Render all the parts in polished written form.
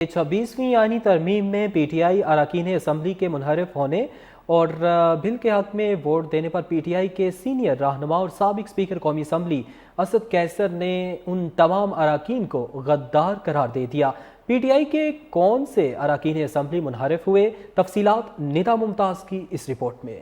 26ویں آئینی ترمیم میں پی ٹی آئی اراکین اسمبلی کے منحرف ہونے اور بل کے حق میں ووٹ دینے پر پی ٹی آئی کے سینئر رہنما اور سابق اسپیکر قومی اسمبلی اسد کیسر نے ان تمام اراکین کو غدار قرار دے دیا۔ پی ٹی آئی کے کون سے اراکین اسمبلی منحرف ہوئے، تفصیلات ندا ممتاز کی اس رپورٹ میں۔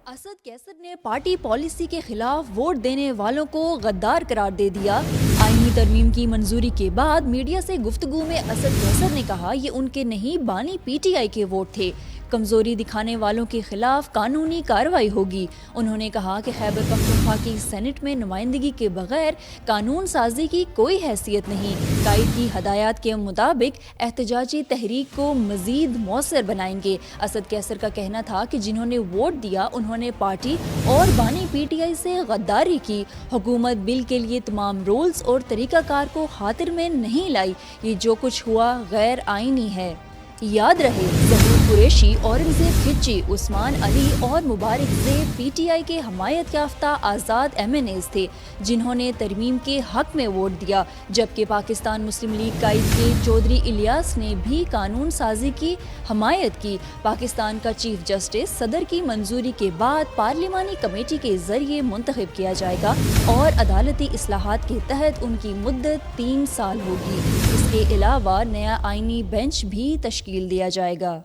اسد کیسر نے پارٹی پالیسی کے خلاف ووٹ دینے والوں کو غدار قرار دے دیا۔ آئینی ترمیم کی منظوری کے بعد میڈیا سے گفتگو میں اسد کیسر نے کہا یہ ان کے نہیں بانی پی ٹی آئی کے ووٹ تھے، کمزوری دکھانے والوں کے خلاف قانونی کارروائی ہوگی۔ انہوں نے کہا کہ خیبر پختونخوا کی سینٹ میں نمائندگی کے بغیر قانون سازی کی کوئی حیثیت نہیں۔ قائد کی ہدایات کے مطابق احتجاجی تحریک کو مزید مؤثر بنائیں گے۔ اسد کیسر کا کہنا تھا کہ جنہوں نے ووٹ دیا انہوں نے پارٹی اور بانی پی ٹی آئی سے غداری کی۔ حکومت بل کے لیے تمام رولز اور طریقہ کار کو خاطر میں نہیں لائی، یہ جو کچھ ہوا غیر آئینی ہے۔ یاد رہے ظہور قریشی، اورنگزیب کھچی، عثمان علی اور مبارک زیب پی ٹی آئی کے حمایت یافتہ آزاد ایم این ایز تھے جنہوں نے ترمیم کے حق میں ووٹ دیا، جبکہ پاکستان مسلم لیگ قائد کے چودھری الیاس نے بھی قانون سازی کی حمایت کی۔ پاکستان کا چیف جسٹس صدر کی منظوری کے بعد پارلیمانی کمیٹی کے ذریعے منتخب کیا جائے گا اور عدالتی اصلاحات کے تحت ان کی مدت 3 سال ہوگی۔ اس کے علاوہ نیا آئینی بینچ بھی تشکیل دیا جائے گا۔